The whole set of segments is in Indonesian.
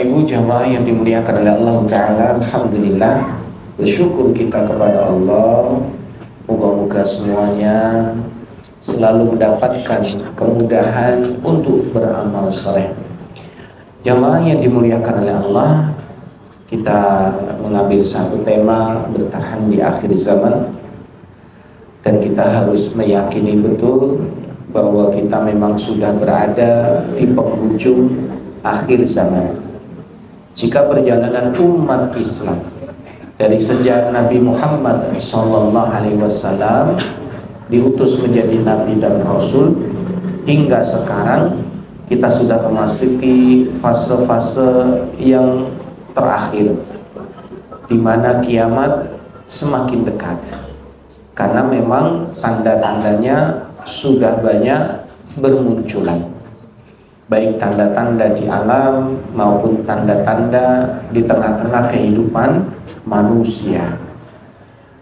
Ibu jamaah yang dimuliakan oleh Allah Ta'ala, alhamdulillah, bersyukur kita kepada Allah. Moga-moga semuanya selalu mendapatkan kemudahan untuk beramal saleh. Jamaah yang dimuliakan oleh Allah, kita mengambil satu tema bertahan di akhir zaman, dan kita harus meyakini betul bahwa kita memang sudah berada di penghujung akhir zaman. Jika perjalanan umat Islam dari sejak Nabi Muhammad SAW diutus menjadi Nabi dan Rasul hingga sekarang, kita sudah memasuki fase-fase yang terakhir, di mana kiamat semakin dekat. Karena memang tanda-tandanya sudah banyak bermunculan, baik tanda-tanda di alam maupun tanda-tanda di tengah-tengah kehidupan manusia.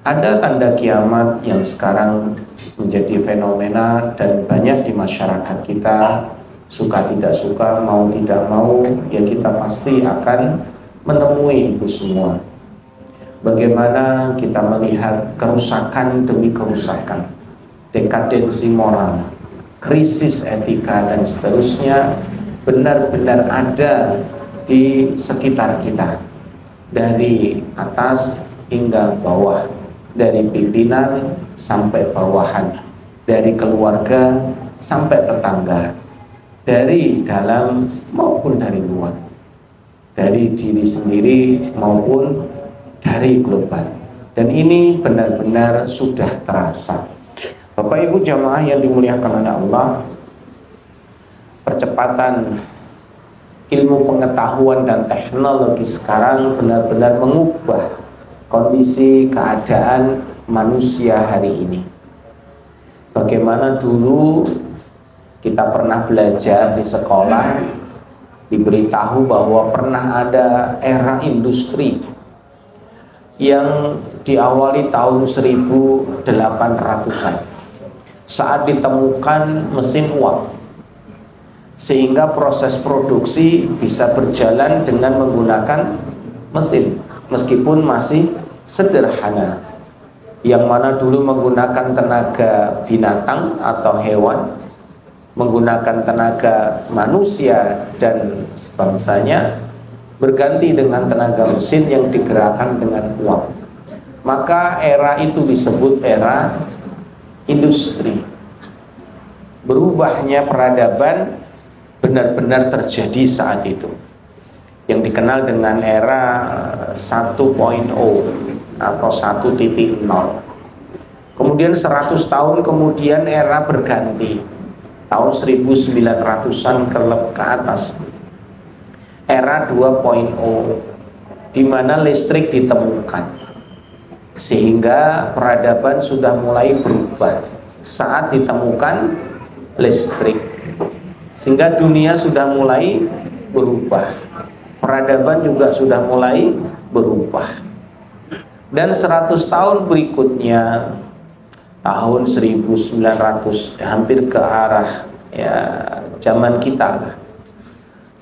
Ada tanda kiamat yang sekarang menjadi fenomena dan banyak di masyarakat kita, suka tidak suka, mau tidak mau, ya kita pasti akan menemui itu semua. Bagaimana kita melihat kerusakan demi kerusakan, dekadensi moral, krisis etika dan seterusnya benar-benar ada di sekitar kita, dari atas hingga bawah, dari pimpinan sampai bawahan, dari keluarga sampai tetangga, dari dalam maupun dari luar, dari diri sendiri maupun dari global. Dan ini benar-benar sudah terasa. Bapak Ibu jamaah yang dimuliakan oleh Allah, percepatan ilmu pengetahuan dan teknologi sekarang benar-benar mengubah kondisi keadaan manusia hari ini. Bagaimana dulu kita pernah belajar di sekolah, diberitahu bahwa pernah ada era industri yang diawali tahun 1800-an saat ditemukan mesin uap, sehingga proses produksi bisa berjalan dengan menggunakan mesin, meskipun masih sederhana, yang mana dulu menggunakan tenaga binatang atau hewan, menggunakan tenaga manusia dan sebangsanya, berganti dengan tenaga mesin yang digerakkan dengan uap. Maka era itu disebut era industri. Berubahnya peradaban benar-benar terjadi saat itu, yang dikenal dengan era 1.0 atau 1.0. Kemudian 100 tahun kemudian era berganti, tahun 1900-an ke atas, era 2.0, di mana listrik ditemukan, sehingga peradaban sudah mulai berubah saat ditemukan listrik, sehingga dunia sudah mulai berubah, peradaban juga sudah mulai berubah. Dan 100 tahun berikutnya, tahun 1900, hampir ke arah ya zaman kita,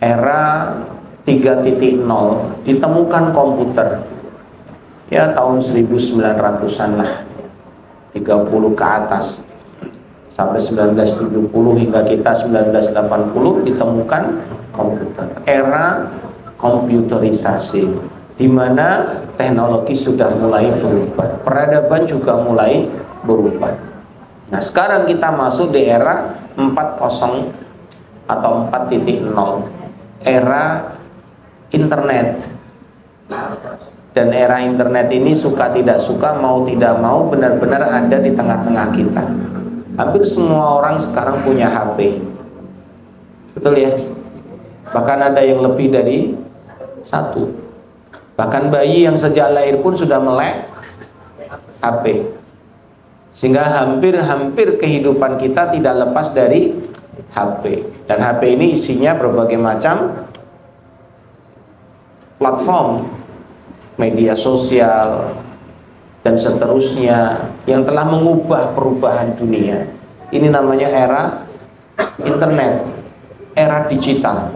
era 3.0, ditemukan komputer. Ya tahun 1900-an lah, 30 ke atas, sampai 1970 hingga kita 1980 ditemukan komputer. Era komputerisasi, di mana teknologi sudah mulai berubah, peradaban juga mulai berubah. Nah sekarang kita masuk di era 4.0 atau 4.0, era internet. Dan era internet ini suka tidak suka, mau tidak mau, benar-benar ada di tengah-tengah kita. Hampir semua orang sekarang punya HP, betul ya? Bahkan ada yang lebih dari satu. Bahkan bayi yang sejak lahir pun sudah melek HP. Sehingga hampir kehidupan kita tidak lepas dari HP. Dan HP ini isinya berbagai macam platform, media sosial, dan seterusnya, yang telah mengubah perubahan dunia. Ini namanya era internet, era digital.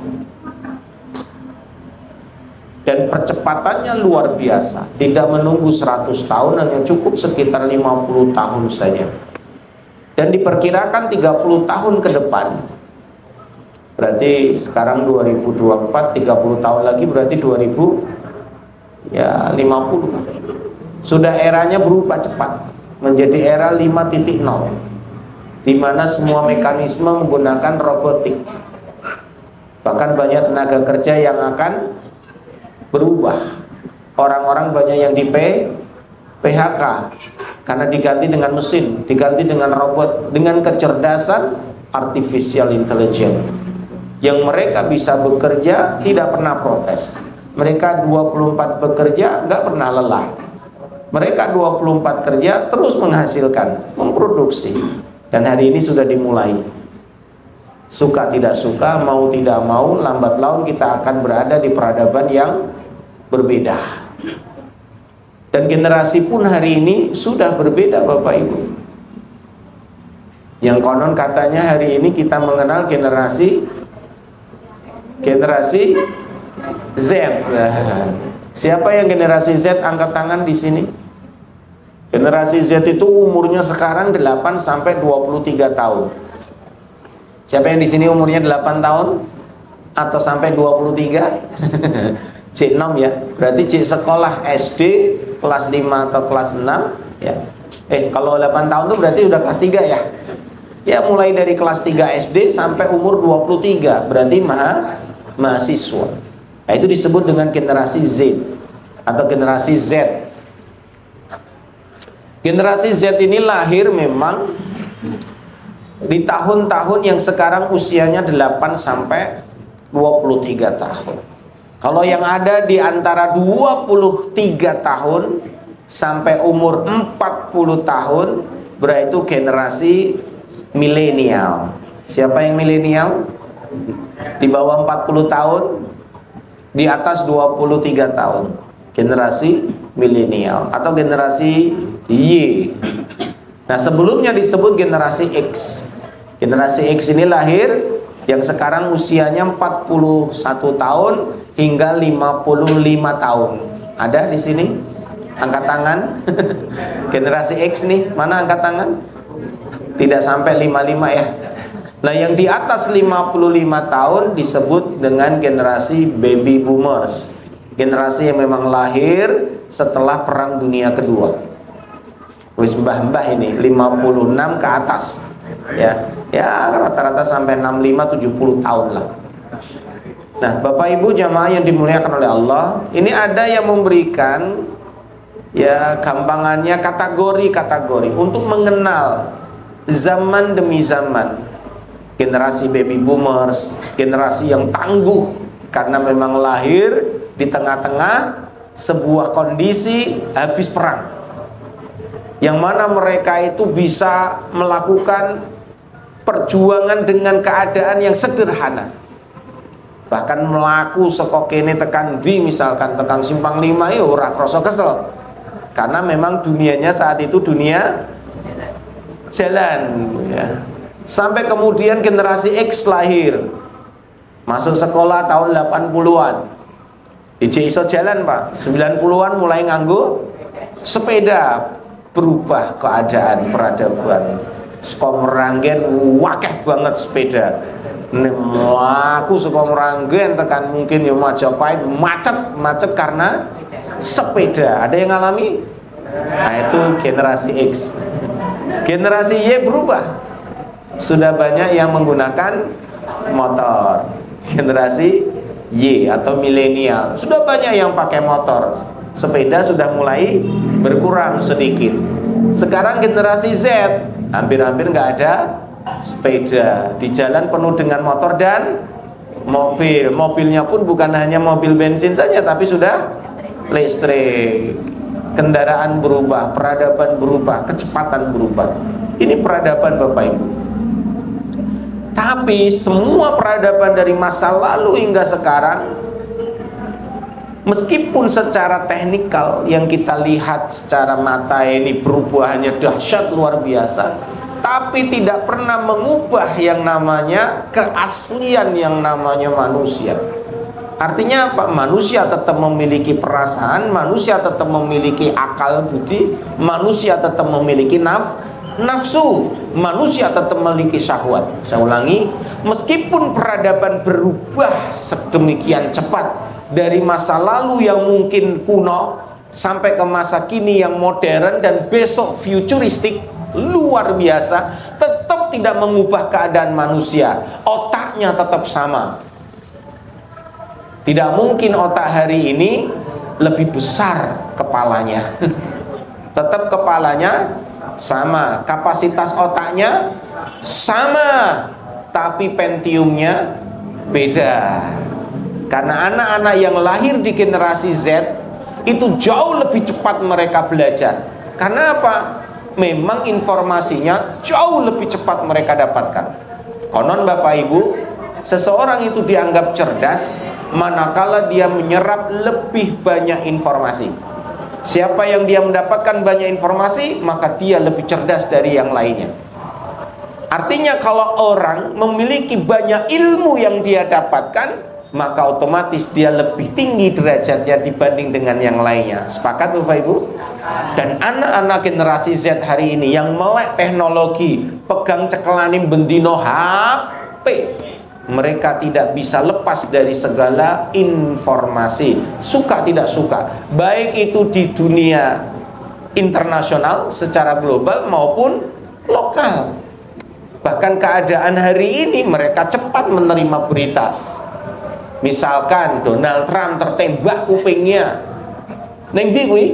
dan percepatannya luar biasa. Tidak menunggu 100 tahun, hanya cukup sekitar 50 tahun saja. Dan diperkirakan 30 tahun ke depan, berarti sekarang 2024, 30 tahun lagi berarti 2050. Sudah eranya berubah cepat menjadi era 5.0, di mana semua mekanisme menggunakan robotik. Bahkan banyak tenaga kerja yang akan berubah. Orang-orang banyak yang di PHK karena diganti dengan mesin, diganti dengan robot, dengan kecerdasan artificial intelligence, yang mereka bisa bekerja tidak pernah protes. Mereka 24 bekerja nggak pernah lelah. Mereka 24 kerja terus menghasilkan, memproduksi. Dan hari ini sudah dimulai. Suka tidak suka, mau tidak mau, lambat laun kita akan berada di peradaban yang berbeda. Dan generasi pun hari ini sudah berbeda, Bapak Ibu. Yang konon katanya hari ini kita mengenal generasi Z. Siapa yang generasi Z? Angkat tangan di sini. Generasi Z itu umurnya sekarang 8 sampai 23 tahun. Siapa yang di sini umurnya 8 tahun atau sampai 23? Cik 6 ya. Berarti cik sekolah SD kelas 5 atau kelas 6 ya. Kalau 8 tahun itu berarti udah kelas 3 ya. Ya, mulai dari kelas 3 SD sampai umur 23 berarti mahasiswa. Nah, itu disebut dengan generasi Z atau generasi Z. Generasi Z ini lahir memang di tahun-tahun yang sekarang usianya 8 sampai 23 tahun. Kalau yang ada di antara 23 tahun sampai umur 40 tahun, berarti itu generasi milenial. Siapa yang milenial? Di bawah 40 tahun, di atas 23 tahun. Generasi milenial atau generasi Y. Nah, sebelumnya disebut generasi X. Generasi X ini lahir yang sekarang usianya 41 tahun hingga 55 tahun. Ada di sini? Angkat tangan. Generasi X nih, mana angkat tangan? Tidak sampai 55 ya. Nah, yang di atas 55 tahun disebut dengan generasi baby boomers. Generasi yang memang lahir setelah Perang Dunia Kedua. Wis mbah-mbah ini 56 ke atas. Ya rata-rata sampai 65-70 tahun lah. Nah, Bapak Ibu jamaah yang dimuliakan oleh Allah, ini ada yang memberikan ya gampangannya kategori-kategori untuk mengenal zaman demi zaman. Generasi baby boomers, generasi yang tangguh karena memang lahir di tengah-tengah sebuah kondisi habis perang, yang mana mereka itu bisa melakukan perjuangan dengan keadaan yang sederhana. Bahkan melaku saka kene tekan di, misalkan tekan Simpang 5 ya ora krasa kesel. Karena memang dunianya saat itu dunia jalan ya. Sampai kemudian generasi X lahir. Masuk sekolah tahun 80-an. Iso jalan, Pak. 90-an mulai nganggo sepeda. Berubah keadaan peradaban. Saka Meranggen wakeh banget sepeda. Aku suka Meranggen tekan mungkin ya Majapahit macet karena sepeda. Ada yang ngalami? Nah, itu generasi X. Generasi Y berubah. Sudah banyak yang menggunakan motor. Generasi Y atau milenial sudah banyak yang pakai motor. Sepeda sudah mulai berkurang sedikit. Sekarang generasi Z hampir-hampir nggak ada sepeda. Di jalan penuh dengan motor dan mobil. Mobilnya pun bukan hanya mobil bensin saja, tapi sudah listrik. Kendaraan berubah, peradaban berubah, kecepatan berubah. Ini peradaban, Bapak Ibu. Tapi semua peradaban dari masa lalu hingga sekarang, meskipun secara teknikal yang kita lihat secara mata ini perubahannya dahsyat luar biasa, tapi tidak pernah mengubah yang namanya keaslian yang namanya manusia. Artinya apa? Manusia tetap memiliki perasaan, manusia tetap memiliki akal budi, manusia tetap memiliki nafsu, manusia tetap memiliki syahwat. Saya ulangi, meskipun peradaban berubah sedemikian cepat dari masa lalu yang mungkin kuno sampai ke masa kini yang modern dan besok futuristik luar biasa, tetap tidak mengubah keadaan manusia. Otaknya tetap sama. Tidak mungkin otak hari ini lebih besar kepalanya. Tetap kepalanya sama, kapasitas otaknya sama, tapi pentiumnya beda. Karena anak-anak yang lahir di generasi Z itu jauh lebih cepat mereka belajar. Karena apa? Memang informasinya jauh lebih cepat mereka dapatkan. Konon Bapak Ibu, seseorang itu dianggap cerdas manakala dia menyerap lebih banyak informasi. Siapa yang dia mendapatkan banyak informasi, maka dia lebih cerdas dari yang lainnya. Artinya kalau orang memiliki banyak ilmu yang dia dapatkan, maka otomatis dia lebih tinggi derajatnya dibanding dengan yang lainnya. Sepakat Bapak Ibu? Dan anak-anak generasi Z hari ini yang melek teknologi, pegang cekelaning bendino HP, mereka tidak bisa lepas dari segala informasi, suka tidak suka, baik itu di dunia internasional secara global maupun lokal. Bahkan keadaan hari ini mereka cepat menerima berita. Misalkan Donald Trump tertembak kupingnya. Neng ndi kuwi?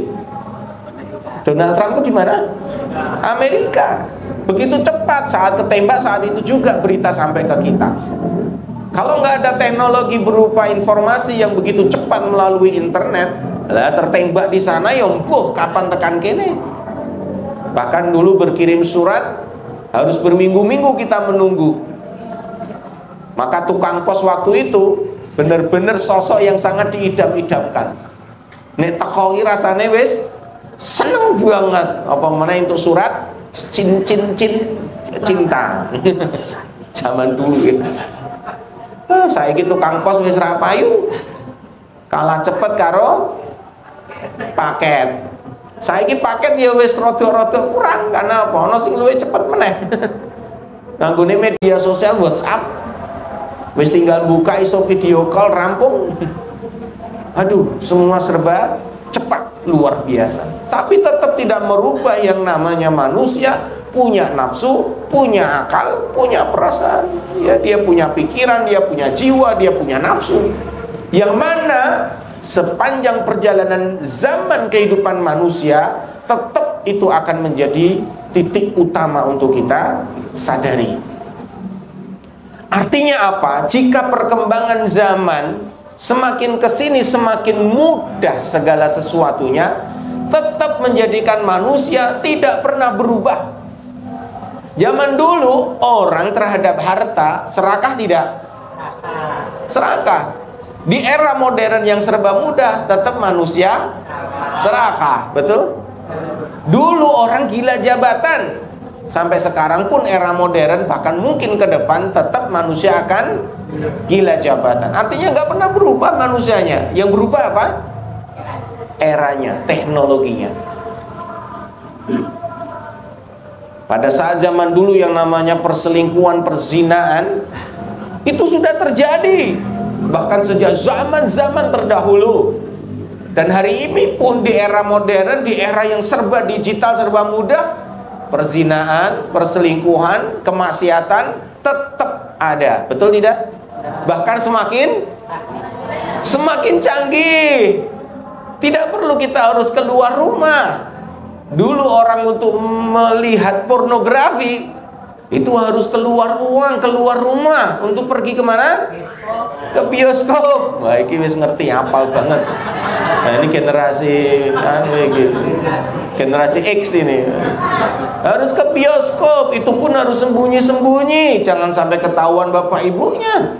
Donald Trump itu di mana? Amerika. Begitu cepat saat ketembak, saat itu juga berita sampai ke kita. Kalau nggak ada teknologi berupa informasi yang begitu cepat melalui internet, lah tertembak di sana, yompuh kapan tekan kene. Bahkan dulu berkirim surat harus berminggu-minggu kita menunggu. Maka tukang pos waktu itu benar-benar sosok yang sangat diidam-idamkan. Nek teko ki rasane wis seneng banget. Apa meneh untuk surat cinta. Zaman dulu ya. Saiki tukang pos wis ra payu. Kalah cepet karo paket. Saiki paket ya wis rada-rada kurang karena apa? Ana sing luwih cepet meneh. Nganggone media sosial WhatsApp wis tinggal buka iso video call rampung. Aduh, semua serba cepat luar biasa. Tapi tetap tidak merubah yang namanya manusia punya nafsu, punya akal, punya perasaan. Ya, dia punya pikiran, dia punya jiwa, dia punya nafsu. Yang mana sepanjang perjalanan zaman kehidupan manusia tetap itu akan menjadi titik utama untuk kita sadari. Artinya apa? Jika perkembangan zaman semakin kesini semakin mudah segala sesuatunya, tetap menjadikan manusia tidak pernah berubah. Zaman dulu orang terhadap harta serakah tidak? Serakah. Di era modern yang serba mudah, tetap manusia serakah, betul? Dulu orang gila jabatan. Sampai sekarang pun era modern, bahkan mungkin ke depan tetap manusia akan gila jabatan. Artinya nggak pernah berubah manusianya. Yang berubah apa? Eranya, teknologinya. Pada saat zaman dulu yang namanya perselingkuhan, perzinaan itu sudah terjadi. Bahkan sejak zaman-zaman terdahulu. Dan hari ini pun di era modern, di era yang serba digital, serba mudah, perzinaan, perselingkuhan, kemaksiatan tetap ada. Betul tidak? Bahkan semakin canggih. Tidak perlu kita harus keluar rumah. Dulu orang untuk melihat pornografi itu harus keluar uang, keluar rumah. Untuk pergi kemana? Ke bioskop. Wah, ini wis ngerti, hafal banget. Nah, ini generasi X ini. Harus ke bioskop, itu pun harus sembunyi-sembunyi, jangan sampai ketahuan bapak ibunya.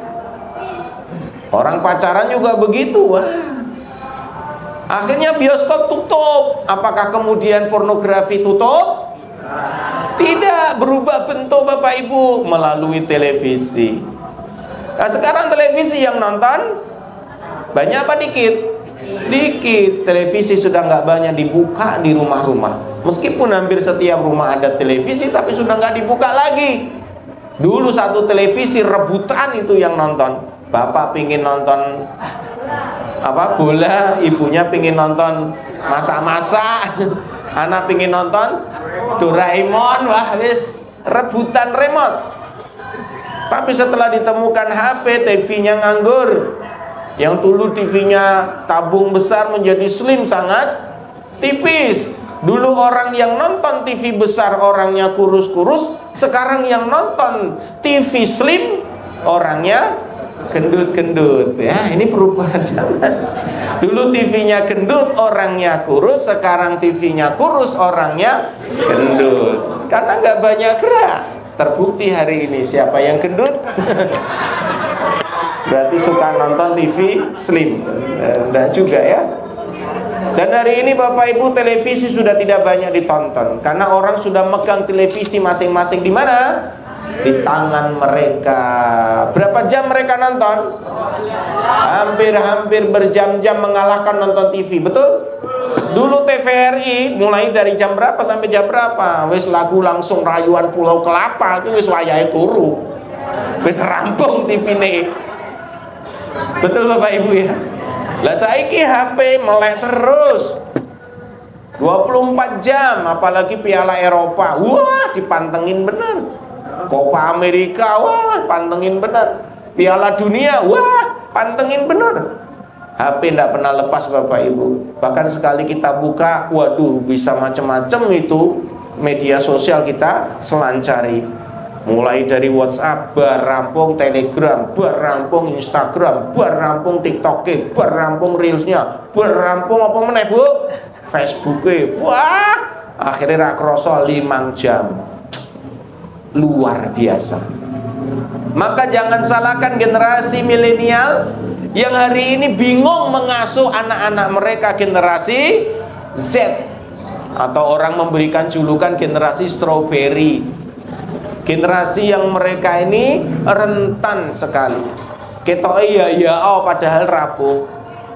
Orang pacaran juga begitu. Wah. Akhirnya bioskop tutup. Apakah kemudian pornografi tutup? Tidak, berubah bentuk bapak ibu melalui televisi. Nah, sekarang televisi yang nonton Banyak apa dikit? Dikit. Televisi sudah nggak banyak dibuka di rumah-rumah. Meskipun hampir setiap rumah ada televisi, tapi sudah nggak dibuka lagi. Dulu satu televisi rebutan itu yang nonton. Bapak pingin nonton bola, ibunya pingin nonton masak-masak, anak pingin nonton Doraemon. Wah wis rebutan remote. Tapi setelah ditemukan HP, TV-nya nganggur. Yang dulu TV-nya tabung besar menjadi slim, sangat tipis. Dulu orang yang nonton TV besar orangnya kurus-kurus, sekarang yang nonton TV slim orangnya gendut-gendut. Ya, ini perubahan zaman. Dulu TV-nya gendut orangnya kurus, sekarang TV-nya kurus orangnya gendut. Karena nggak banyak gerak. Terbukti hari ini siapa yang gendut berarti suka nonton TV slim. Dan juga ya. Dan hari ini Bapak Ibu, televisi sudah tidak banyak ditonton karena orang sudah megang televisi masing-masing di mana? Di tangan mereka. Berapa jam mereka nonton? Hampir berjam-jam mengalahkan nonton TV. Betul? Dulu TVRI mulai dari jam berapa sampai jam berapa? Wis lagu langsung rayuan Pulau Kelapa itu wis wayahe turu. Wis rampung TV-ne. Betul Bapak Ibu ya? Lah saiki HP melek terus 24 jam, apalagi Piala Eropa. Wah, dipantengin bener. Copa Amerika, wah, pantengin bener. Piala Dunia, wah, pantengin bener. HP tidak pernah lepas Bapak Ibu. Bahkan sekali kita buka, waduh, bisa macam-macam itu media sosial kita selancari. Mulai dari WhatsApp, berampung Telegram, berampung Instagram, berampung TikTok, berampung Reelsnya, berampung apa meneh Bu? Facebooknya. Wah, akhirnya rakroso 5 jam. Luar biasa. Maka jangan salahkan generasi milenial yang hari ini bingung mengasuh anak-anak mereka generasi Z, atau orang memberikan julukan generasi strawberry. Generasi yang mereka ini rentan sekali. Ketoke padahal rapuh.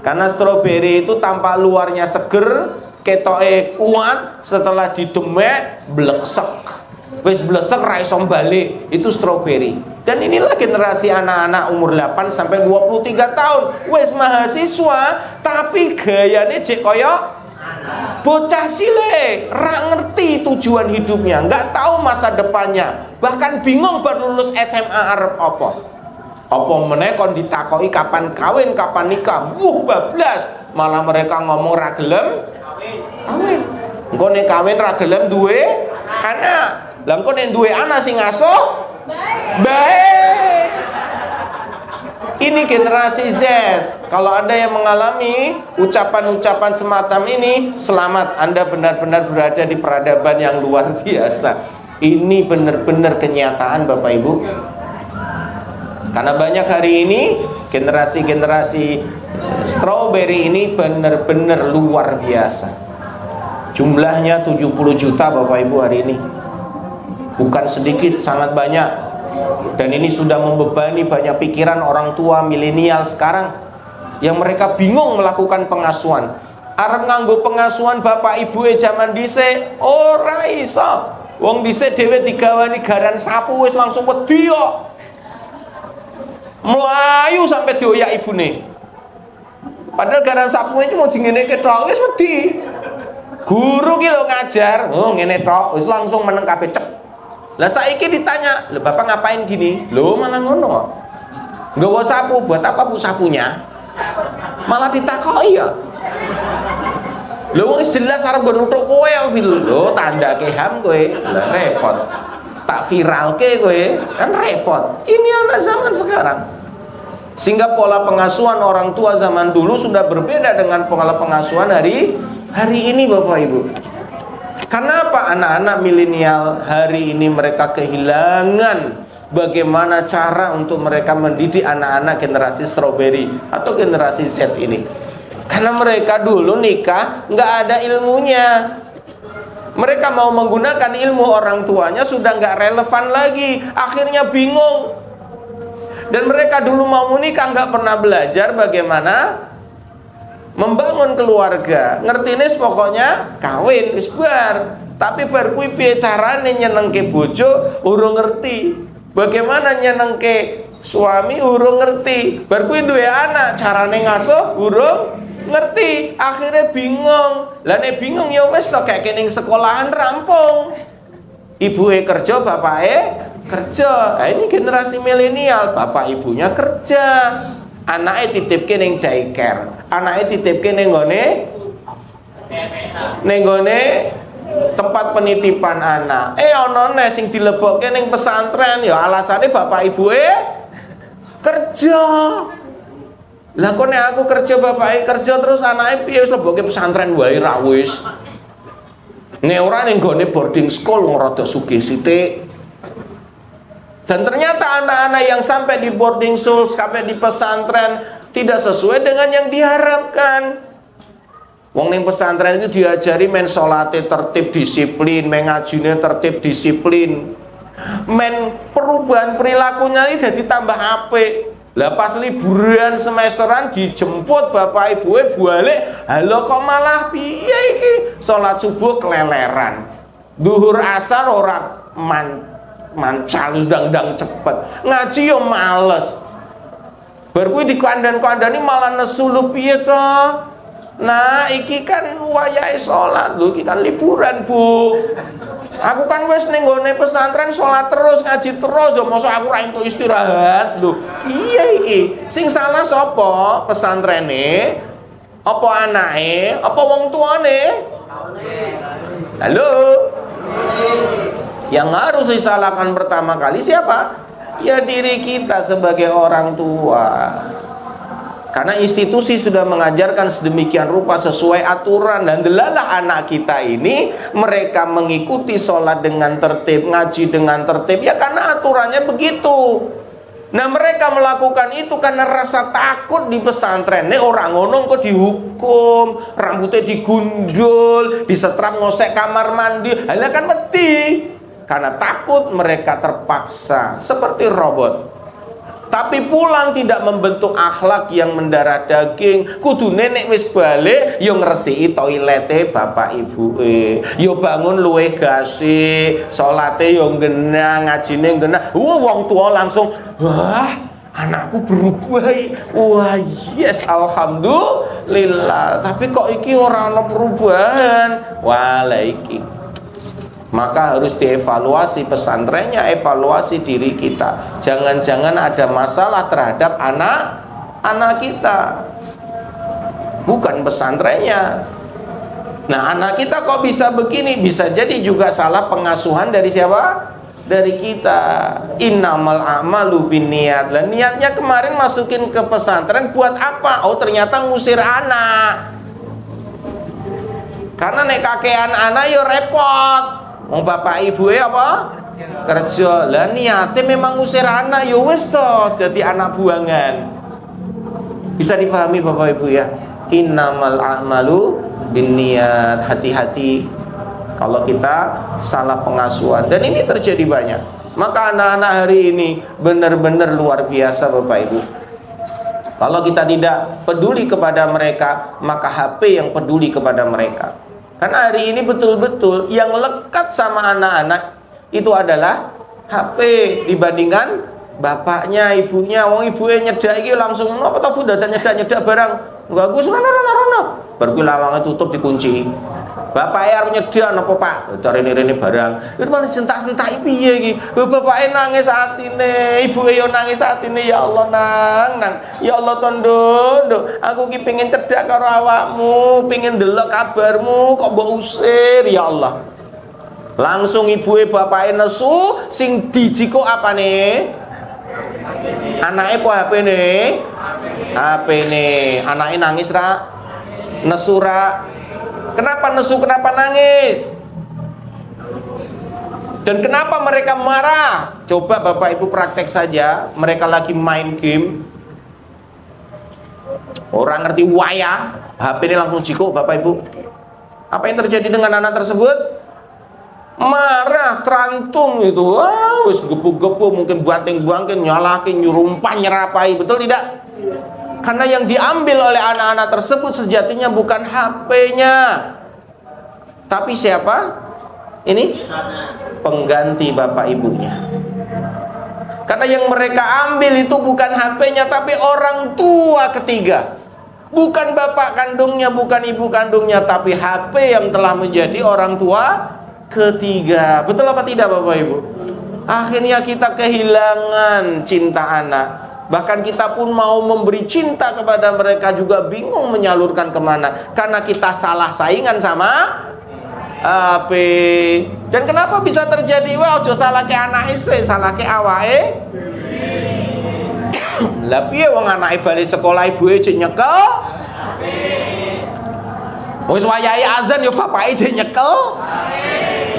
Karena strawberry itu tampak luarnya seger, ketoke kuat, setelah didemek bleksek. Wis blesek ra iso balik, itu strawberry. Dan inilah generasi anak-anak umur 8 sampai 23 tahun. Wis mahasiswa tapi gayane jek kaya bocah cilik, ra ngerti tujuan hidupnya, nggak tahu masa depannya, bahkan bingung baru lulus SMA arep apa. Apa meneh kon ditakoki kapan kawin, kapan nikah, bablas, malah mereka ngomong ra gelem kawin. Engko nek kawin ra gelem duwe anak. Lah engko nek duwe anak sing ngasuh baik. Ini generasi Z. Kalau Anda yang mengalami ucapan-ucapan semacam ini, selamat, Anda benar-benar berada di peradaban yang luar biasa. Ini benar-benar kenyataan Bapak Ibu. Karena banyak hari ini generasi-generasi strawberry ini benar-benar luar biasa. Jumlahnya 70 juta Bapak Ibu hari ini. Bukan sedikit, sangat banyak. Dan ini sudah membebani banyak pikiran orang tua milenial sekarang, yang mereka bingung melakukan pengasuhan. Arep nganggo pengasuhan bapak ibu zaman dhisik ora iso. Wong dhisik dhewe digawani garan sapu wis langsung wedi kok. Melayu sampai dioyak ibune. Padahal garan sapu itu mau dingeneke tok wis wedi. Guru ki lho ngajar, oh ngene tok wis langsung meneng kabeh cek. Lah saiki ditanya, "Lho Bapak ngapain gini?" "Lho malah ngono." "Nggawa sapu, buat apa Bu sapunya?" Malah ditakoki ya. "Lho wis jelas arep nggo nuthuk kowe ya." "Lho tandake ham kowe." Lah repot. Tak viralke kowe, kan repot. Ini anak zaman sekarang. Sehingga pola pengasuhan orang tua zaman dulu sudah berbeda dengan pola pengasuhan hari ini Bapak Ibu. Karena apa? Anak-anak milenial hari ini mereka kehilangan bagaimana cara untuk mereka mendidik anak-anak generasi strawberry atau generasi Z ini. Karena mereka dulu nikah nggak ada ilmunya. Mereka mau menggunakan ilmu orang tuanya sudah nggak relevan lagi. Akhirnya bingung. Dan mereka dulu mau menikah nggak pernah belajar bagaimana membangun keluarga. Ngertine pokoknya kawin wis bar. Tapi bar kuwi piye carane nyenengke bojo urung ngerti. Bagaimana nyenengke suami urung ngerti. Bar kuwi duwe anak, carane ngasuh urung ngerti. Akhirnya bingung. Lah nek bingung ya wis to gak ning sekolahan rampung. Ibuke kerja, bapake kerja. Nah, ini generasi milenial, bapak ibunya kerja. Anaknya titipke ning daycare. Anaknya titipke ning nggone tempat penitipan anak. Ono ne sing dilebokke ning pesantren ya alasane bapak ibuke kerja. Lah kok nek aku kerja bapake kerja terus anake piye wis lebokke pesantren wae ra wis. Nek ora ning gone boarding school ngrada sugih sithik. Dan ternyata anak-anak yang sampai di boarding school, sampai di pesantren tidak sesuai dengan yang diharapkan. Wong ning pesantren itu diajari men salate tertib disiplin, men ngajine tertib disiplin. Men perubahan perilakunya ini jadi tambah apik. Lah pas liburan semesteran dijemput bapak ibuke balik, halo kok malah piye iki? Salat subuh keleleran. Duhur asar ora mancal dang cepet. Ngaji yo males. Bar kuwi dikandani malah nesu lu piye to? Nah, iki kan wayahe salat lho, iki kan liburan, Bu. Aku kan wis ning gone pesantren salat terus, ngaji terus, yo mosok aku ra entuk istirahat lho. Iya iki. Sing salah sapa? Pesantrene? Apa anake? Apa wong tuane? Halo. Yang harus disalahkan pertama kali siapa? Ya diri kita sebagai orang tua. Karena institusi sudah mengajarkan sedemikian rupa sesuai aturan. Dan delalah anak kita ini, mereka mengikuti sholat dengan tertib, ngaji dengan tertib, ya karena aturannya begitu. Nah mereka melakukan itu karena rasa takut di pesantren. Nih orang ngono kok dihukum, rambutnya digundul, disetrap ngosek kamar mandi. Halah kan mati. Karena takut mereka terpaksa seperti robot. Tapi pulang tidak membentuk akhlak yang mendarah daging. Kudu nenek wis balik yo ngresiki toilete bapak ibu yo bangun luwih gasik, salate yo genah, ngajine genah. Wong tua langsung wah anakku berubah. Wah yes alhamdulillah. Tapi kok iki ora ana perubahan. Walah iki. Maka harus dievaluasi pesantrennya, evaluasi diri kita. Jangan-jangan ada masalah terhadap anak kita, bukan pesantrennya. Nah anak kita kok bisa begini? Bisa jadi juga salah pengasuhan dari siapa? Dari kita. Innamal a'malu binniyat. Lah niatnya kemarin masukin ke pesantren buat apa? Oh ternyata ngusir anak. Karena nek kakean anak yo repot. Wong bapak ibu apa? Kerja. Lah niate memang ngusir anak ya wis to dadi anak buangan. Bisa dipahami Bapak Ibu ya? Innamal a'malu binniyat. Hati-hati kalau kita salah pengasuhan, dan ini terjadi banyak. Maka anak-anak hari ini benar-benar luar biasa Bapak Ibu. Kalau kita tidak peduli kepada mereka, maka HP yang peduli kepada mereka. Karena hari ini betul-betul yang lekat sama anak-anak itu adalah HP dibandingkan bapaknya, ibunya. Wong ibunya nyedak iki langsung apa to Bu dadak nyedak barang. Enggak Gus rono. Bar kuwi lawange tutup dikunci. Bapaknya arep nyedak napa Pak? Rene-rene barang. Terus malah sentak-sentak piye iki? Bapaknya nangis atine, ibuke yo nangis atine, ya Allah nang. Ya Allah tondo, aku ki pengen cedak karo awakmu, pengen delok kabarmu kok mbok usir ya Allah. Langsung ibuke bapaknya nesu, sing dijiko apane? Anake apa HP-ne? HP-ne. Anake nangis ra? Nesu ra? Kenapa nesu? Kenapa nangis? Dan kenapa mereka marah? Coba Bapak Ibu praktek saja. Mereka lagi main game, orang ngerti waya, HP ini langsung jiko Bapak Ibu. Apa yang terjadi dengan anak tersebut? Marah, terantung itu. Wah, wis gepu-gepu, mungkin banting-banting, nyalakin, nyurumpah, nyerapai. Betul tidak? Karena yang diambil oleh anak-anak tersebut sejatinya bukan HP-nya, tapi siapa? Ini pengganti bapak ibunya. Karena yang mereka ambil itu bukan HP-nya, tapi orang tua ketiga. Bukan bapak kandungnya, bukan ibu kandungnya, tapi HP yang telah menjadi orang tua ketiga. Betul apa tidak Bapak Ibu? Akhirnya kita kehilangan cinta anak. Bahkan kita pun mau memberi cinta kepada mereka juga bingung menyalurkan kemana. Karena kita salah saingan sama HP. Dan kenapa bisa terjadi? Wah, ojo salah ke anak ise, salah ke awake. Lah piye wong anake bali sekolah ibuke jek nyekel? Wis wayahe azan yo bapake jek nyekel.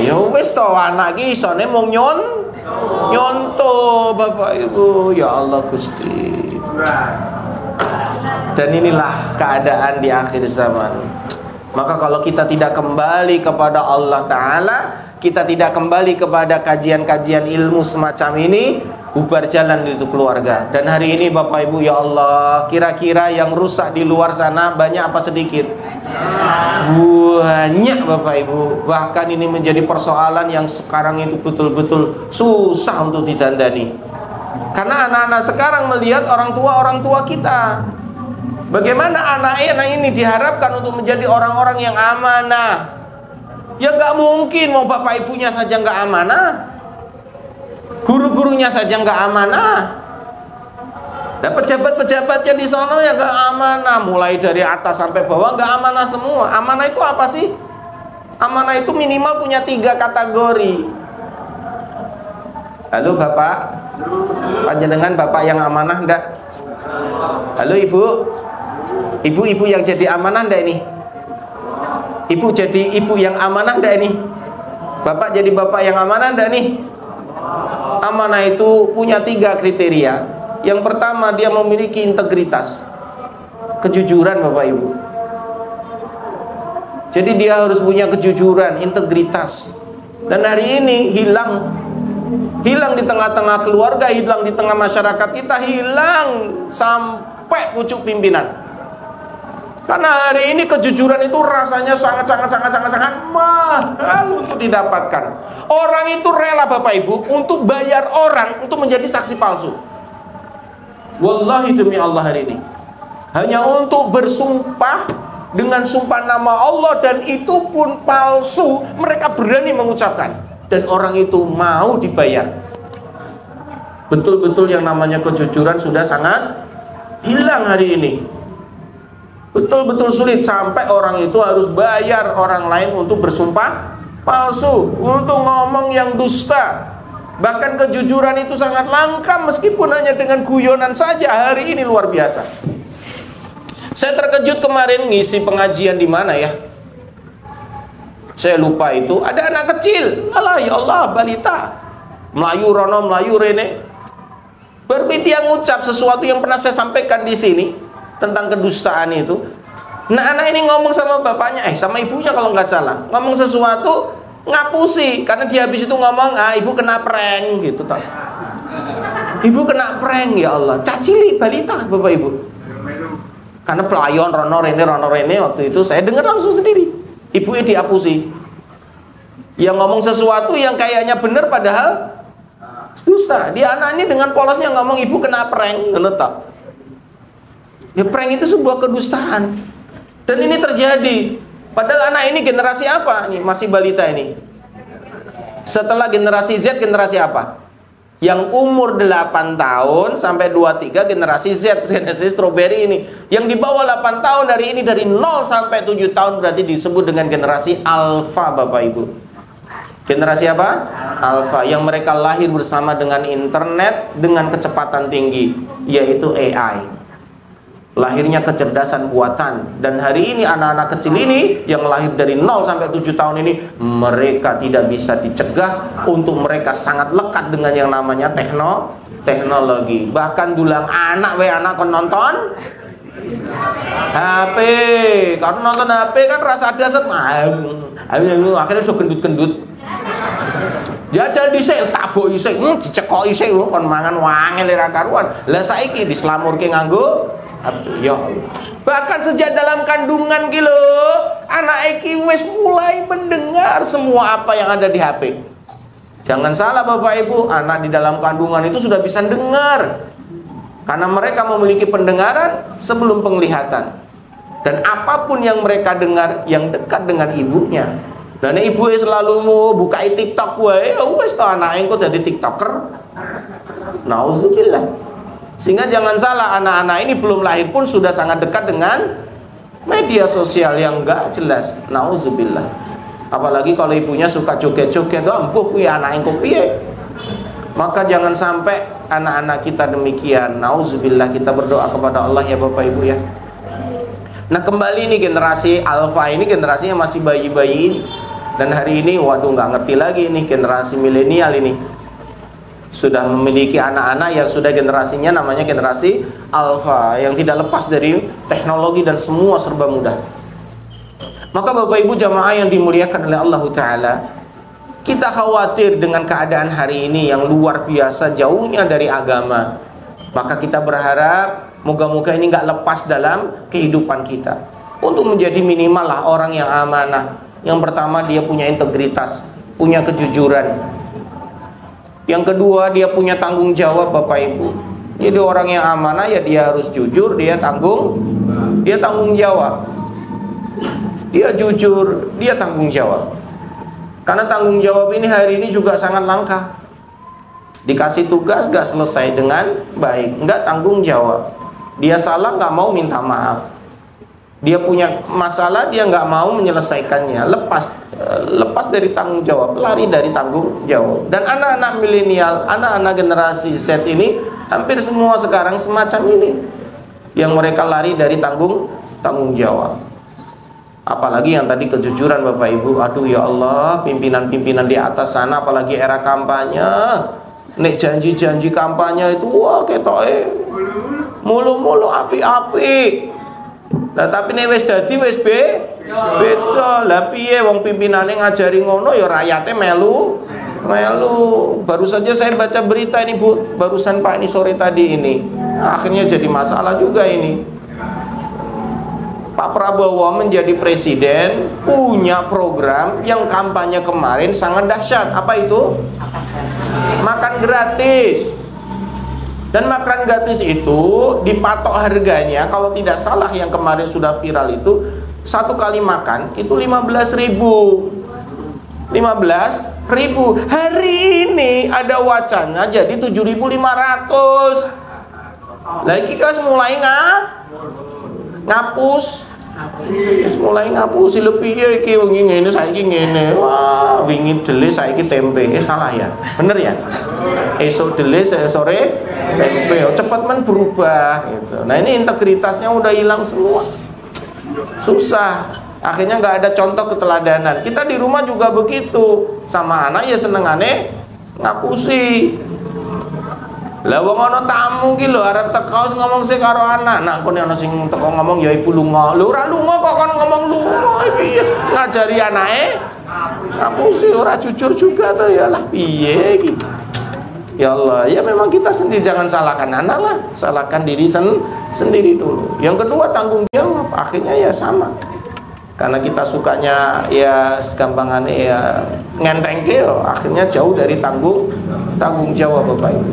Ya wis to anak iki isone mung nyonto Bapak Ibu. Ya Allah Gusti. Dan inilah keadaan di akhir zaman. Maka kalau kita tidak kembali kepada Allah Ta'ala, kita tidak kembali kepada kajian-kajian ilmu semacam ini, bubar jalan itu keluarga. Dan hari ini Bapak Ibu, ya Allah, kira-kira yang rusak di luar sana banyak apa sedikit? Banyak Bapak Ibu. Bahkan ini menjadi persoalan yang sekarang itu betul-betul susah untuk didandani. Karena anak-anak sekarang melihat orang tua kita. Bagaimana anak-anak ini diharapkan untuk menjadi orang-orang yang amanah? Ya nggak mungkin, mau bapak ibunya saja nggak amanah, guru-gurunya saja nggak amanah, dan pejabat-pejabatnya di sana ya nggak amanah, mulai dari atas sampai bawah nggak amanah semua. Amanah itu apa sih? Amanah itu minimal punya 3 kategori. Halo Bapak, panjenengan Bapak yang amanah enggak? Halo Ibu, ibu-ibu yang jadi amanah enggak ini? Ibu jadi ibu yang amanah enggak ini? Bapak jadi bapak yang amanah enggak nih? Amanah itu punya 3 kriteria. Yang pertama, dia memiliki integritas, kejujuran Bapak Ibu. Jadi dia harus punya kejujuran, integritas. Dan hari ini hilang di tengah-tengah keluarga, hilang di tengah masyarakat kita, hilang sampai pucuk pimpinan. Karena hari ini kejujuran itu rasanya sangat mahal untuk didapatkan. Orang itu rela Bapak Ibu untuk bayar orang untuk menjadi saksi palsu. Wallahi demi Allah hari ini, hanya untuk bersumpah dengan sumpah nama Allah, dan itu pun palsu, mereka berani mengucapkan, dan orang itu mau dibayar. Betul-betul yang namanya kejujuran sudah sangat hilang hari ini. Betul-betul sulit, sampai orang itu harus bayar orang lain untuk bersumpah palsu, untuk ngomong yang dusta. Bahkan kejujuran itu sangat langka, meskipun hanya dengan guyonan saja. Hari ini luar biasa. Saya terkejut kemarin ngisi pengajian di mana ya? Saya lupa itu. Ada anak kecil, alah ya Allah, balita, Melayu rono, Melayu rene. Baru dia ngucap sesuatu yang pernah saya sampaikan di sini tentang kedustaan itu. Nah, anak ini ngomong sama bapaknya, sama ibunya kalau nggak salah, ngomong sesuatu, ngapusi, karena dia habis itu ngomong, ibu kena prank gitu toh. Ibu kena prank, ya Allah. Cacili balita Bapak Ibu. Karena pelayon rono rene waktu itu saya dengar langsung sendiri. Ibunya diapusi. Yang ngomong sesuatu yang kayaknya benar padahal dusta. Dia anak ini dengan polosnya ngomong ibu kena prank, ngeletak. Ya, prank itu sebuah kedustaan. Dan ini terjadi. Padahal anak ini generasi apa nih? Masih balita ini. Setelah generasi Z, generasi apa? Yang umur 8 tahun sampai 23, generasi Z, generasi strawberry ini. Yang di bawah 8 tahun dari ini, dari 0 sampai 7 tahun berarti disebut dengan generasi alfa Bapak Ibu. Generasi apa? Alfa. Yang mereka lahir bersama dengan internet dengan kecepatan tinggi, yaitu AI. Lahirnya kecerdasan buatan. Dan hari ini anak-anak kecil ini yang lahir dari 0 sampai 7 tahun ini, mereka tidak bisa dicegah untuk mereka sangat lekat dengan yang namanya teknologi. Bahkan dulang anak kon nonton HP. Kalau nonton HP kan rasa dasar akhirnya so gendut-gendut. Jajal dhisik tabok isik, dicekok isik kon mangan wangel ora karuan. Lah saiki dislamurke nganggo Aduh, ya Allah. Bahkan sejak dalam kandungan gitu, anak iki wis mulai mendengar semua apa yang ada di HP. Jangan salah Bapak Ibu, anak di dalam kandungan itu sudah bisa dengar. Karena mereka memiliki pendengaran sebelum penglihatan. Dan apapun yang mereka dengar yang dekat dengan ibunya. Dan ibu selalu mau buka TikTok wae, wis to anake engko dadi TikToker. Nauzubillah. Sehingga jangan salah, anak-anak ini belum lahir pun sudah sangat dekat dengan media sosial yang enggak jelas. Nauzubillah. Apalagi kalau ibunya suka joget-joget, ampuh kuwi anake engko piye? Maka jangan sampai anak-anak kita demikian. Nauzubillah, kita berdoa kepada Allah ya Bapak Ibu ya. Nah kembali nih generasi Alpha ini generasinya masih bayi-bayi ini. Dan hari ini waduh nggak ngerti lagi nih generasi milenial ini. Sudah memiliki anak-anak yang sudah generasinya namanya generasi Alpha, yang tidak lepas dari teknologi dan semua serba mudah. Maka Bapak Ibu jamaah yang dimuliakan oleh Allah Ta'ala, kita khawatir dengan keadaan hari ini yang luar biasa jauhnya dari agama. Maka kita berharap moga-moga ini nggak lepas dalam kehidupan kita. Untuk menjadi minimal lah orang yang amanah. Yang pertama dia punya integritas, punya kejujuran. Yang kedua dia punya tanggung jawab Bapak Ibu. Jadi orang yang amanah ya dia harus jujur, dia tanggung jawab. Dia jujur, dia tanggung jawab. Karena tanggung jawab ini hari ini juga sangat langka. Dikasih tugas gak selesai dengan baik, nggak tanggung jawab. Dia salah nggak mau minta maaf. Dia punya masalah, dia nggak mau menyelesaikannya, lepas dari tanggung jawab, lari dari tanggung jawab. Dan anak-anak milenial, anak-anak generasi Z ini hampir semua sekarang semacam ini, yang mereka lari dari tanggung jawab. Apalagi yang tadi kejujuran Bapak Ibu. Aduh ya Allah, pimpinan-pimpinan di atas sana, apalagi era kampanye, nek janji-janji kampanye itu wah ketoke mulu-mulu api-api. Lah tapi nek wis dadi wis beda. Lah piye wong pimpinane ngajari ngono ya rakyate melu. Baru saja saya baca berita ini Bu, barusan Pak ini sore tadi ini. Akhirnya jadi masalah juga ini. Pak Prabowo menjadi presiden punya program yang kampanye kemarin sangat dahsyat. Apa itu? Makan gratis. Dan makan gratis itu dipatok harganya, kalau tidak salah yang kemarin sudah viral itu, satu kali makan itu 15.000. 15.000. Hari ini ada wacana jadi 7.500. Lagi kan mulai ngapus. Mulai ngapusi lebih ya iki wingi ngene saiki ngene. Wah, wingi dele saiki tempe. Salah ya? Bener ya? Esok dele sore tempe. Cepat men berubah gitu. Nah, ini integritasnya udah hilang semua. Susah. Akhirnya nggak ada contoh keteladanan. Kita di rumah juga begitu. Sama anak ya senengane ngapusi. Lah wong ana tamu ki lho arep teko ngomong sik karo anak. Nah kene ana sing teko ngomong ya ibu lunga. Lho ora lunga kok kon ngomong lunga piye? Ngajari anake ngapusi ora jujur juga to ya lah piye iki. Ya Allah, ya memang kita sendiri jangan salahkan anak lah, salahkan diri sendiri dulu. Yang kedua tanggung jawab, akhirnya ya sama. Karena kita sukanya ya segampangannya ya ngentengke, akhirnya jauh dari tanggung jawab Bapak Ibu.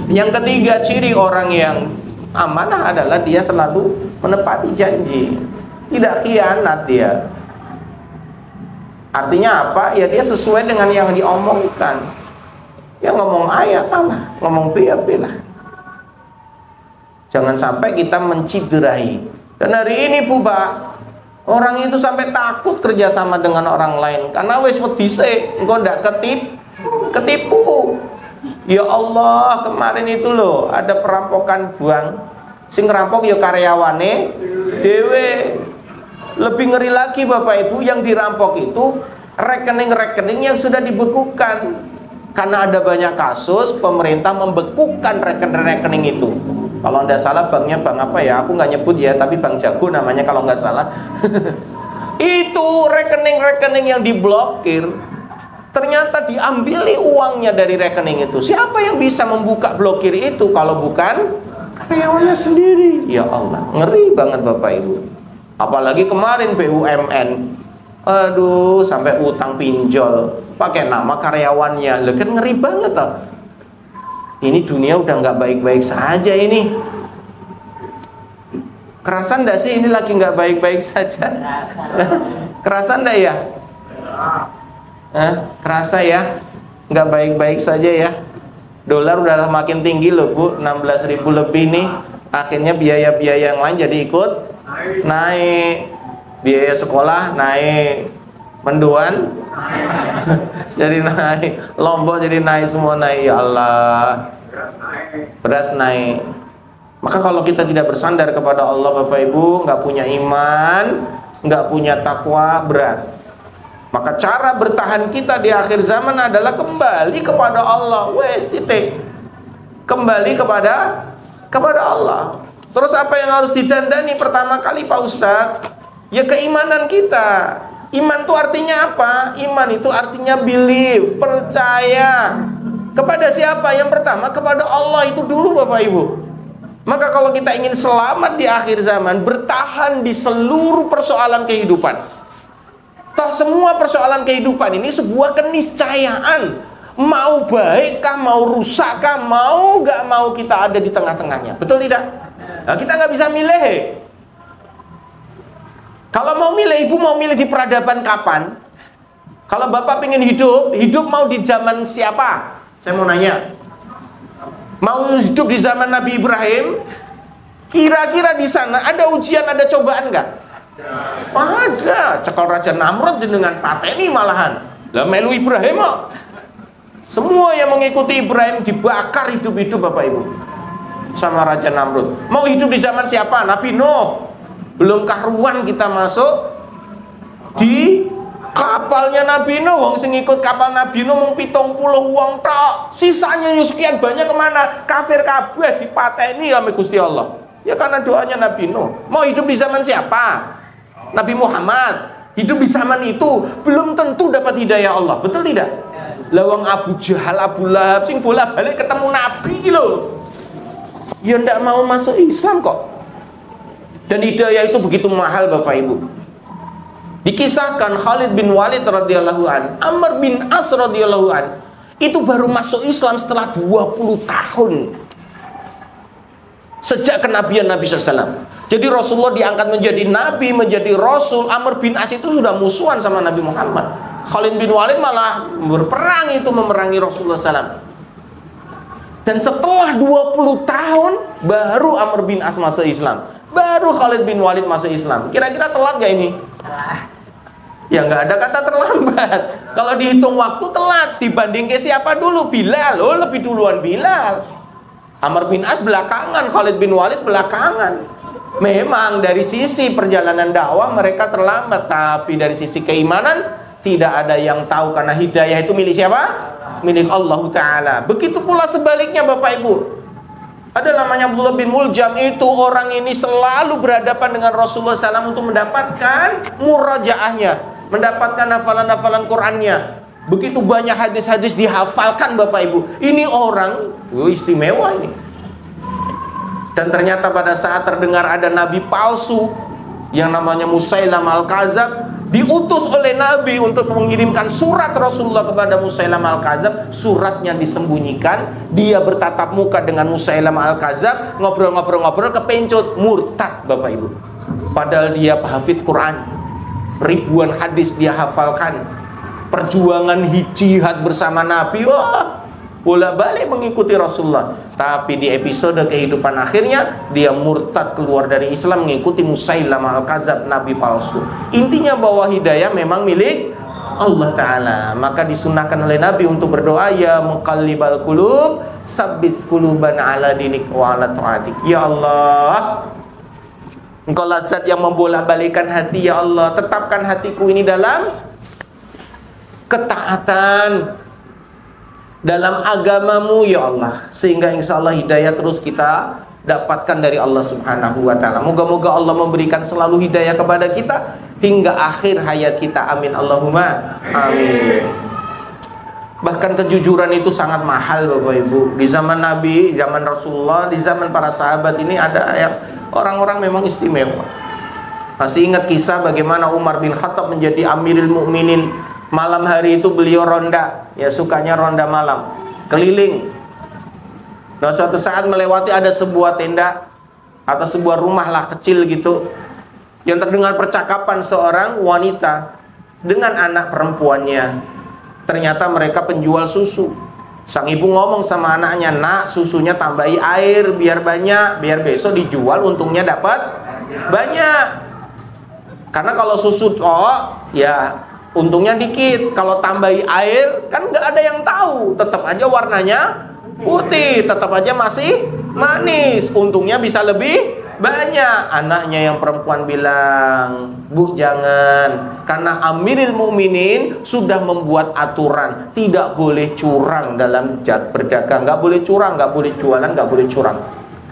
Yang ketiga ciri orang yang amanah adalah dia selalu menepati janji, tidak khianat dia. Artinya apa? Ya dia sesuai dengan yang diomongkan. Ya ngomong ayat Allah, ngomong B lah. Jangan sampai kita menciderai. Dan hari ini Pak, orang itu sampai takut kerjasama dengan orang lain karena wis wedise engko ndak ketipu. Ya Allah, kemarin itu loh ada perampokan bank. Sing ngerampok ya karyawane dhewe. Lebih ngeri lagi Bapak Ibu, yang dirampok itu rekening-rekening yang sudah dibekukan. Karena ada banyak kasus pemerintah membekukan rekening-rekening itu. Kalau nggak salah banknya bank apa ya? Aku nggak nyebut ya, tapi Bank Jago namanya kalau nggak salah. Itu rekening-rekening yang diblokir, ternyata diambili uangnya dari rekening itu. Siapa yang bisa membuka blokir itu kalau bukan karyawannya sendiri. Ya Allah, ngeri banget Bapak Ibu. Apalagi kemarin BUMN, aduh, sampai utang pinjol pakai nama karyawannya. Loh, kan ngeri banget toh. Ini dunia udah nggak baik-baik saja ini. Kerasan enggak sih ini lagi nggak baik-baik saja? Kerasan enggak ya? Kerasa ya? Nggak baik-baik saja ya? Dolar udah makin tinggi loh Bu, 16.000 lebih nih. Akhirnya biaya-biaya yang lain jadi ikut naik. Biaya sekolah naik, menduan jadi naik, Lombok jadi naik, semua naik. Ya Allah, beras naik. Maka kalau kita tidak bersandar kepada Allah Bapak Ibu, nggak punya iman, nggak punya takwa, berat. Maka cara bertahan kita di akhir zaman adalah kembali kepada Allah. Wes titik. Kembali kepada Allah. Terus apa yang harus didandani pertama kali Pak Ustadz? Ya keimanan kita. Iman itu artinya apa? Iman itu artinya believe, percaya. Kepada siapa? Yang pertama kepada Allah itu dulu Bapak Ibu. Maka kalau kita ingin selamat di akhir zaman, bertahan di seluruh persoalan kehidupan. Toh semua persoalan kehidupan ini sebuah keniscayaan. Mau baik kah, mau rusak kah, mau gak mau kita ada di tengah-tengahnya. Betul tidak? Nah, kita gak bisa milih. Kalau mau milih, ibu mau milih di peradaban kapan? Kalau bapak pengen hidup mau di zaman siapa? Saya mau nanya. Mau hidup di zaman Nabi Ibrahim? Kira-kira di sana ada ujian, ada cobaan gak? Ada. Cekal Raja Namrud dengan pateni malahan. Lah melu Ibrahim kok. Semua yang mengikuti Ibrahim dibakar hidup-hidup Bapak Ibu sama Raja Namrud. Mau hidup di zaman siapa? Nabi Nuh. Belum karuan kita masuk di kapalnya Nabi Nuh. Wong sing ikut kapal Nabi Nuh mung 70 wong tok. Sisanya sekian banyak kemana? Kafir kabeh dipateni kami Gusti Allah. Ya karena doanya Nabi Nuh. Mau hidup di zaman siapa? Nabi Muhammad. Hidup di zaman itu belum tentu dapat hidayah Allah. Betul tidak? Lawang Abu Jahal, Abu Lahab sing bolak-balik ketemu Nabi loh. Ya ndak mau masuk Islam kok. Dan hidayah itu begitu mahal Bapak Ibu. Dikisahkan Khalid bin Walid radhiyallahu an, Amr bin As radhiyallahu an, itu baru masuk Islam setelah 20 tahun sejak kenabian Nabi SAW. Jadi Rasulullah diangkat menjadi Nabi, menjadi Rasul. Amr bin As itu sudah musuhan sama Nabi Muhammad. Khalid bin Walid malah berperang itu memerangi Rasulullah SAW. Dan setelah 20 tahun baru Amr bin As masuk Islam, baru Khalid bin Walid masuk Islam. Kira-kira telat gak ini? Ya nggak ada kata terlambat. Kalau dihitung waktu telat. Dibanding ke siapa dulu? Bilal. Oh lebih duluan Bilal. Amr bin As belakangan, Khalid bin Walid belakangan. Memang dari sisi perjalanan dakwah mereka terlambat, tapi dari sisi keimanan tidak ada yang tahu, karena hidayah itu milik siapa? Milik Allah Ta'ala. Begitu pula sebaliknya Bapak Ibu. Ada namanya Abdullah bin Muljam, itu orang ini selalu berhadapan dengan Rasulullah SAW untuk mendapatkan murajaahnya, mendapatkan hafalan-hafalan Qur'annya. Begitu banyak hadis-hadis dihafalkan Bapak Ibu. Ini orang istimewa ini. Dan ternyata pada saat terdengar ada nabi palsu yang namanya Musailamah al-Kadzab, diutus oleh Nabi untuk mengirimkan surat Rasulullah kepada Musailamah al-Kadzab. Suratnya disembunyikan. Dia bertatap muka dengan Musailamah al-Kadzab, ngobrol-ngobrol kepencut, murtad Bapak Ibu. Padahal dia hafidz Quran, ribuan hadis dia hafalkan. Perjuangan jihad bersama Nabi, wah, bolak-balik mengikuti Rasulullah. Tapi di episode kehidupan akhirnya dia murtad, keluar dari Islam, mengikuti Musailamah al-Kadzab, nabi palsu. Intinya bahwa hidayah memang milik Allah Ta'ala. Maka disunahkan oleh Nabi untuk berdoa, ya muqallibal qulub sabbit qulubana ala dinik wa ala ta'atik. Ya Allah, Engkau lah zat yang membolak-balikan hati. Ya Allah, tetapkan hatiku ini dalam ketaatan, dalam agamamu ya Allah, sehingga insya Allah hidayah terus kita dapatkan dari Allah Subhanahu wa ta'ala. Moga-moga Allah memberikan selalu hidayah kepada kita hingga akhir hayat kita. Amin Allahumma amin. Bahkan kejujuran itu sangat mahal Bapak Ibu. Di zaman Nabi, zaman Rasulullah, di zaman para sahabat ini ada yang orang-orang memang istimewa. Masih ingat kisah bagaimana Umar bin Khattab menjadi Amirul Mukminin. Malam hari itu beliau ronda, ya sukanya ronda malam, keliling. Nah suatu saat melewati ada sebuah tenda atau sebuah rumah lah kecil gitu, yang terdengar percakapan seorang wanita dengan anak perempuannya. Ternyata mereka penjual susu. Sang ibu ngomong sama anaknya, nak susunya tambahi air biar banyak, biar besok dijual untungnya dapat banyak. Karena kalau susu ya untungnya dikit. Kalau tambahi air kan nggak ada yang tahu, tetap aja warnanya putih, tetap aja masih manis, untungnya bisa lebih banyak. Anaknya yang perempuan bilang, Bu jangan, karena Amirul Mukminin sudah membuat aturan tidak boleh curang dalam berdagang, nggak boleh curang, nggak boleh jualan, nggak boleh curang.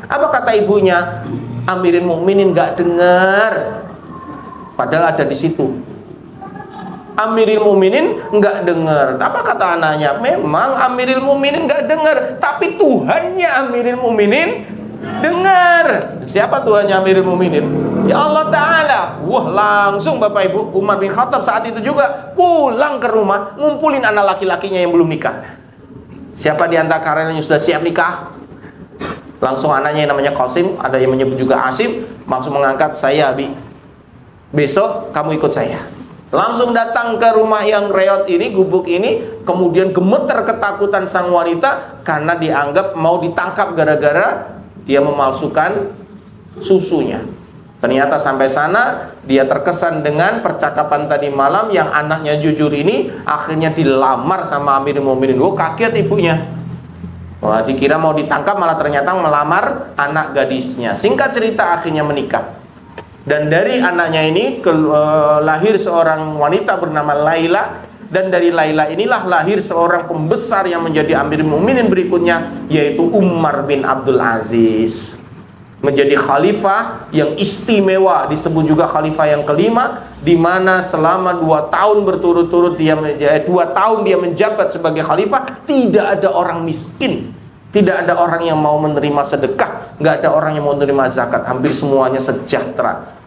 Apa kata ibunya? Amirul Mukminin nggak dengar, padahal ada di situ. Amirul Mukminin nggak dengar. Apa kata anaknya? Memang Amirul Mukminin nggak dengar, tapi Tuhannya Amirul Mukminin dengar. Siapa Tuhannya Amirul Mukminin? Ya Allah Ta'ala. Wah langsung Bapak Ibu, Umar bin Khattab saat itu juga pulang ke rumah, ngumpulin anak laki-lakinya yang belum nikah. Siapa di antara kalian yang sudah siap nikah? Langsung anaknya yang namanya Qasim, ada yang menyebut juga Asim, langsung mengangkat, saya Abi, besok kamu ikut saya. Langsung datang ke rumah yang reot ini, gubuk ini. Kemudian gemeter ketakutan sang wanita karena dianggap mau ditangkap gara-gara dia memalsukan susunya. Ternyata sampai sana dia terkesan dengan percakapan tadi malam. Yang anaknya jujur ini akhirnya dilamar sama Amirul Mukminin. Oh kaget ibunya. Wah dikira mau ditangkap, malah ternyata melamar anak gadisnya. Singkat cerita akhirnya menikah. Dan dari anaknya ini lahir seorang wanita bernama Laila. Dan dari Laila inilah lahir seorang pembesar yang menjadi Amirul Mukminin berikutnya, yaitu Umar bin Abdul Aziz. Menjadi khalifah yang istimewa, disebut juga khalifah yang kelima, di mana selama 2 tahun berturut-turut dia 2 tahun dia menjabat sebagai khalifah, tidak ada orang miskin, tidak ada orang yang mau menerima sedekah, nggak ada orang yang mau menerima zakat, hampir semuanya sejahtera.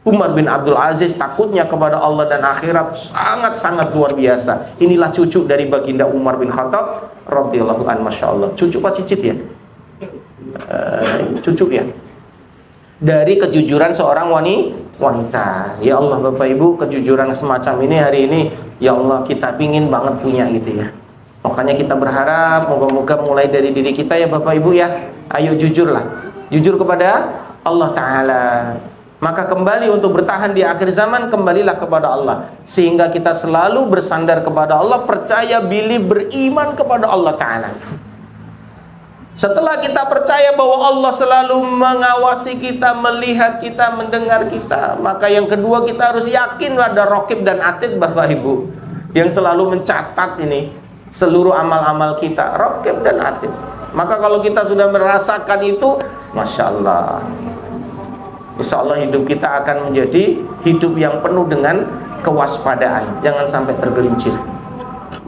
Umar bin Abdul Aziz takutnya kepada Allah dan akhirat sangat-sangat luar biasa. Inilah cucu dari baginda Umar bin Khattab radhiyallahu anhu, masya Allah. Cucu Pak Cicit ya? Cucu ya? Dari kejujuran seorang wanita. Ya Allah Bapak Ibu, kejujuran semacam ini hari ini, ya Allah kita pingin banget punya gitu ya. Makanya kita berharap moga-moga mulai dari diri kita ya Bapak Ibu ya. Ayo jujurlah. Jujur kepada Allah Ta'ala. Maka kembali untuk bertahan di akhir zaman, kembalilah kepada Allah, sehingga kita selalu bersandar kepada Allah, percaya, pilih, beriman kepada Allah Ta'ala. Setelah kita percaya bahwa Allah selalu mengawasi kita, melihat kita, mendengar kita, maka yang kedua kita harus yakin ada Raqib dan Atid Bapak Ibu, yang selalu mencatat ini seluruh amal-amal kita, Raqib dan Atid. Maka kalau kita sudah merasakan itu, Masya Allah, insya Allah hidup kita akan menjadi hidup yang penuh dengan kewaspadaan. Jangan sampai tergelincir.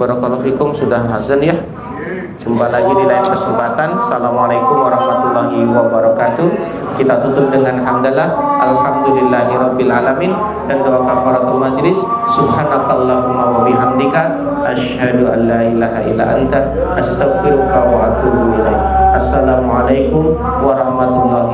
Barakallahu fikum, sudah azan ya. Jumpa lagi di lain kesempatan. Assalamualaikum warahmatullahi wabarakatuh. Kita tutup dengan hamdalah, alhamdulillahirabbil alamin, dan doa kafaratul majlis. Subhanakallahumma wa bihamdika, asyhadu an la ilaha illa anta, astaghfiruka wa atubu ilaik. Assalamualaikum warahmatullahi